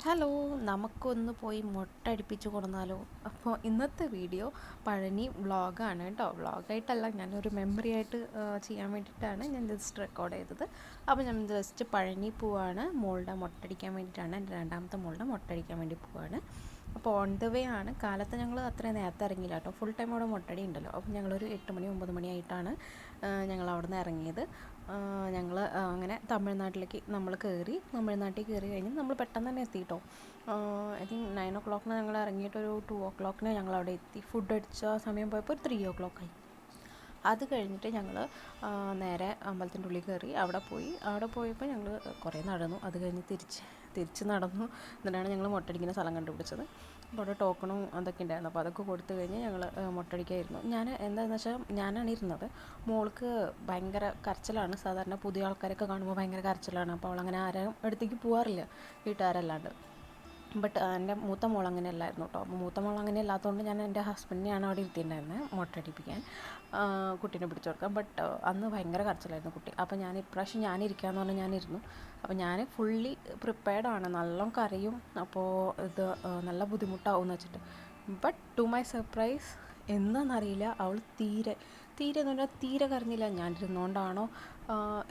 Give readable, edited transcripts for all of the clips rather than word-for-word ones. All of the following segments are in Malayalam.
ഹലോ, നമുക്കൊന്ന് പോയി മുട്ട അടുപ്പിച്ച് കൊടുന്നാലോ? അപ്പോൾ ഇന്നത്തെ വീഡിയോ പഴനി വ്ളോഗാണ് കേട്ടോ. വ്ളോഗായിട്ടല്ല, ഞാനൊരു മെമ്മറി ആയിട്ട് ചെയ്യാൻ വേണ്ടിയിട്ടാണ് ഞാൻ ജസ്റ്റ് റെക്കോർഡ് ചെയ്തത്. അപ്പോൾ ഞാൻ ജസ്റ്റ് പഴനി പോവാണ്. മോളുടെ മുട്ടടിക്കാൻ വേണ്ടിയിട്ടാണ്, എൻ്റെ രണ്ടാമത്തെ മോളുടെ മുട്ടടിക്കാൻ വേണ്ടി പോവാണ്. അപ്പോൾ ഓൺ ദ വേ ആണ്. കാലത്ത് ഞങ്ങൾ അത്രയും നേരത്തെ ഇറങ്ങിയില്ല കേട്ടോ. ഫുൾ ടൈം അവിടെ മുട്ടടി ഉണ്ടല്ലോ. അപ്പോൾ ഞങ്ങളൊരു 8 മണി 9 മണി ആയിട്ടാണ് ഞങ്ങൾ അവിടെ നിന്ന് ഇറങ്ങിയത്. ഞങ്ങൾ അങ്ങനെ തമിഴ്നാട്ടിലേക്ക് നമ്മൾ തമിഴ്നാട്ടിൽ കയറി കഴിഞ്ഞ് നമ്മൾ പെട്ടെന്ന് തന്നെ എത്തി കേട്ടോ. ഐ തിങ്ക് 9 o'clock ഞങ്ങൾ ഇറങ്ങിയിട്ട് ഒരു 2 o'clock ഞങ്ങൾ അവിടെ എത്തി. ഫുഡ് അടിച്ച സമയം പോയപ്പോൾ ഒരു 3 o'clock ആയി. അത് കഴിഞ്ഞിട്ട് ഞങ്ങൾ നേരെ അമ്പലത്തിൻ്റെ ഉള്ളിൽ കയറി. അവിടെ പോയപ്പോൾ ഞങ്ങൾ കുറേ നടന്നു. അത് കഴിഞ്ഞ് തിരിച്ച് നടന്നു. എന്നിട്ടാണ് ഞങ്ങൾ മുട്ടടിക്കുന്ന സ്ഥലം കണ്ടുപിടിച്ചത്. അപ്പോൾ അവിടെ ടോക്കണും അതൊക്കെ ഉണ്ടായിരുന്നു. അപ്പോൾ അതൊക്കെ കൊടുത്തു കഴിഞ്ഞ് ഞങ്ങൾ മുട്ടടിക്കായിരുന്നു. ഞാൻ എന്താണെന്ന് വെച്ചാൽ ഞാനാണ് ഇരുന്നത്. മോൾക്ക് ഭയങ്കര കരച്ചിലാണ്. സാധാരണ പുതിയ ആൾക്കാരൊക്കെ കാണുമ്പോൾ ഭയങ്കര കരച്ചിലാണ്. അപ്പോൾ അവളങ്ങനെ ആരും അടുത്തേക്ക് പോകാറില്ല, വീട്ടുകാരല്ലാണ്ട്. ബട്ട് എൻ്റെ മൂത്ത മോൾ അങ്ങനെ അല്ലായിരുന്നു കേട്ടോ. അപ്പോൾ മൂത്ത മോൾ അങ്ങനെ അല്ലാത്തതുകൊണ്ട് ഞാൻ എൻ്റെ ഹസ്ബൻഡിനെയാണ് അവിടെ ഇരുത്തിയിട്ടുണ്ടായിരുന്നത് മുട്ടടിപ്പിക്കാൻ, കുട്ടീനെ പിടിച്ചു കൊടുക്കാൻ. ബട്ട് അന്ന് ഭയങ്കര കരച്ചിലായിരുന്നു കുട്ടി. അപ്പോൾ ഇപ്രാവശ്യം ഞാനിരിക്കാമെന്ന് പറഞ്ഞാൽ ഞാനിരുന്നു. അപ്പോൾ ഞാൻ ഫുള്ളി പ്രിപ്പയർഡാണ്. നല്ലോണം കരയും, അപ്പോൾ ഇത് നല്ല ബുദ്ധിമുട്ടാവും എന്ന് വെച്ചിട്ട്. ബട്ട് ടു മൈ സർപ്രൈസ് എന്താണെന്നറിയില്ല, അവൾ തീരെ എന്ന് പറഞ്ഞാൽ തീരെ കരഞ്ഞില്ല. ഞാൻ ഇരുന്നുകൊണ്ടാണോ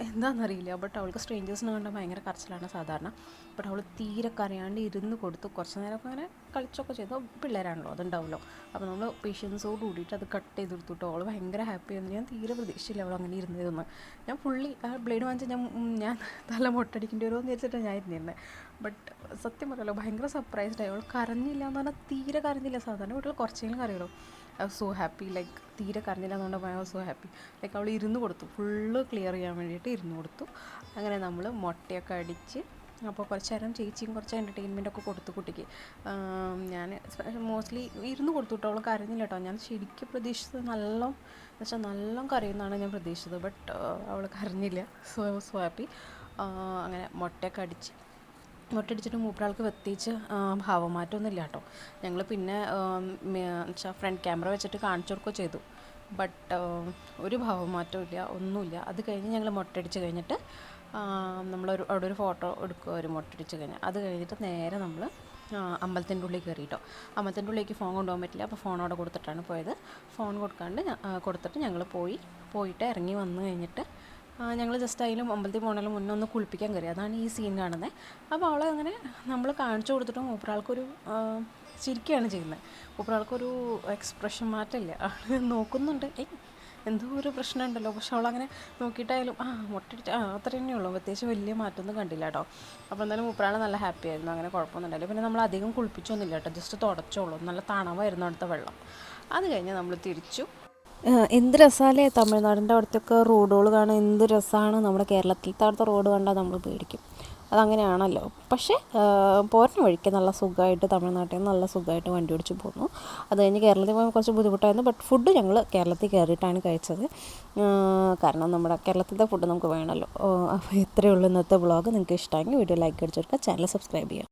എന്താണെന്നറിയില്ല. ബട്ട് അവൾക്ക് സ്ട്രേഞ്ചേഴ്സിനെ കണ്ടാൽ ഭയങ്കര കരച്ചിലാണ് സാധാരണ. ബട്ട് അവൾ തീരെ കരയാണ്ട് ഇരുന്ന് കൊടുത്തു. കുറച്ച് നേരമൊക്കെ അങ്ങനെ കളിച്ചൊക്കെ ചെയ്തു. പിള്ളേരാണല്ലോ, അതുണ്ടാവുമല്ലോ. അപ്പോൾ നമ്മൾ പേഷ്യൻസോട് കൂടിയിട്ട് അത് കട്ട് ചെയ്തെടുത്തു കേട്ടോ. അവൾ ഭയങ്കര ഹാപ്പിയായിരുന്നു. ഞാൻ തീരെ പ്രതീക്ഷയില്ല അവൾ അങ്ങനെ ഇരുന്നതെന്ന്. ഞാൻ ഫുള്ളി ആ ബ്ലേഡ് വാങ്ങിച്ചാൽ ഞാൻ നല്ല മുട്ടടിക്കേണ്ടി വരുമോ എന്ന് വിചാരിച്ചിട്ടാണ് ഞാൻ ഇരുന്നിരുന്നത്. ബട്ട് സത്യം പറയല്ലോ, ഭയങ്കര സർപ്രൈസ്ഡായി. അവൾ കരഞ്ഞില്ല എന്ന് പറഞ്ഞാൽ തീരെ കരഞ്ഞില്ല. സാധാരണ വീട്ടിൽ കുറച്ചെങ്കിലും കരയുള്ളൂ. I was so happy. Like തീരെ കരഞ്ഞില്ല എന്നുകൊണ്ട് I was so happy. Like അവൾ ഇരുന്ന് കൊടുത്തു, ഫുള്ള് ക്ലിയർ ചെയ്യാൻ വേണ്ടിയിട്ട് ഇരുന്ന് കൊടുത്തു. അങ്ങനെ നമ്മൾ മുട്ടയൊക്കെ അടിച്ച്, അപ്പോൾ കുറച്ച് നേരം ചേച്ചിയും കുറച്ച് എൻ്റർടൈൻമെൻറ്റൊക്കെ കൊടുത്തു കുട്ടിക്ക്. ഞാൻ മോസ്റ്റ്ലി ഇരുന്ന് കൊടുത്തു കേട്ടോ. അവൾ കരഞ്ഞില്ല കേട്ടോ. ഞാൻ ശരിക്കും പ്രതീക്ഷിച്ചത് നല്ല കരയുമെന്നാണ് ഞാൻ പ്രതീക്ഷിച്ചത്. ബട്ട് അവൾ കരഞ്ഞില്ല. So happy. അങ്ങനെ മുട്ടയൊക്കെ മുട്ടടിച്ചിട്ട് മൂപ്പരാൾക്ക് പ്രത്യേകിച്ച് ഭാവമാറ്റമൊന്നും ഇല്ല കേട്ടോ. ഞങ്ങൾ പിന്നെ ഫ്രണ്ട് ക്യാമറ വെച്ചിട്ട് കാണിച്ചു കൊടുക്കുകയോ ചെയ്തു. ബട്ട് ഒരു ഭാവമാറ്റവും ഇല്ല, ഒന്നുമില്ല. അത് കഴിഞ്ഞ് ഞങ്ങൾ മുട്ടടിച്ച് കഴിഞ്ഞിട്ട് അവിടെ ഒരു ഫോട്ടോ എടുക്കുക, ഒരു മുട്ടടിച്ച് കഴിഞ്ഞാൽ. അത് കഴിഞ്ഞിട്ട് നേരെ നമ്മൾ അമ്പലത്തിൻ്റെ ഉള്ളിൽ കയറി കേട്ടോ. അമ്പലത്തിൻ്റെ ഉള്ളിലേക്ക് ഫോൺ കൊണ്ടുപോകാൻ പറ്റില്ല. അപ്പോൾ ഫോൺ അവിടെ കൊടുത്തിട്ടാണ് പോയത്. ഫോൺ കൊടുത്തിട്ട് ഞങ്ങൾ പോയിട്ട് ഇറങ്ങി വന്നു കഴിഞ്ഞിട്ട് ഞങ്ങൾ ജസ്റ്റ് അതിലും അമ്പലത്തിൽ പോകണതിലും മുന്നേ ഒന്ന് കുളിപ്പിക്കാൻ കയറി. അതാണ് ഈ സീൻ കാണുന്നത്. അപ്പോൾ അവളെ അങ്ങനെ നമ്മൾ കാണിച്ചു കൊടുത്തിട്ടും മൂപ്പരാൾക്കൊരു ചിരിക്കുകയാണ് ചെയ്യുന്നത്. മൂപ്പരാൾക്കൊരു എക്സ്പ്രഷൻ മാറ്റമില്ല. അവൾ നോക്കുന്നുണ്ട്, എന്തോ ഒരു പ്രശ്നമുണ്ടല്ലോ. പക്ഷെ അവളങ്ങനെ നോക്കിയിട്ടായാലും മുട്ടടിച്ച് അത്ര തന്നെയുള്ളൂ. പ്രത്യേകിച്ച് വലിയ മാറ്റമൊന്നും കണ്ടില്ല കേട്ടോ. അപ്പോൾ എന്തായാലും മൂപ്പരാൾ നല്ല ഹാപ്പി ആയിരുന്നു. അങ്ങനെ കുഴപ്പമൊന്നും ഉണ്ടായില്ല. പിന്നെ നമ്മൾ അധികം കുളിപ്പിച്ചൊന്നുമില്ല കേട്ടോ. ജസ്റ്റ് തുടച്ചോളൂ. നല്ല തണവായിരുന്നു അടുത്ത വെള്ളം. അത് കഴിഞ്ഞ് നമ്മൾ തിരിച്ചു. എന്ത് രസമല്ലേ തമിഴ്നാടിൻ്റെ അവിടുത്തെയൊക്കെ റോഡുകൾ കാണാൻ. എന്ത് രസമാണ്. നമ്മുടെ കേരളത്തിലത്തെ അവിടുത്തെ റോഡ് കണ്ടാൽ നമ്മൾ പേടിക്കും. അതങ്ങനെയാണല്ലോ. പക്ഷേ പോരുന്ന വഴിക്ക് നല്ല സുഖമായിട്ട് തമിഴ്നാട്ടിൽ നിന്ന് നല്ല സുഖമായിട്ട് വണ്ടി ഓടിച്ച് പോന്നു. അത് കഴിഞ്ഞ് കേരളത്തിൽ പോകാൻ കുറച്ച് ബുദ്ധിമുട്ടായിരുന്നു. ബട്ട് ഫുഡ് ഞങ്ങൾ കേരളത്തിൽ കയറിയിട്ടാണ് കഴിച്ചത്. കാരണം നമ്മുടെ കേരളത്തിലത്തെ ഫുഡ് നമുക്ക് വേണമല്ലോ. അപ്പോൾ ഇത്രയേ ഉള്ളൂ ഇന്നത്തെ വ്ളോഗ്. നിങ്ങൾക്ക് ഇഷ്ടമെങ്കിൽ വീഡിയോ ലൈക്ക് അടിച്ച് കൊടുക്കുക, ചാനൽ സബ്സ്ക്രൈബ് ചെയ്യുക.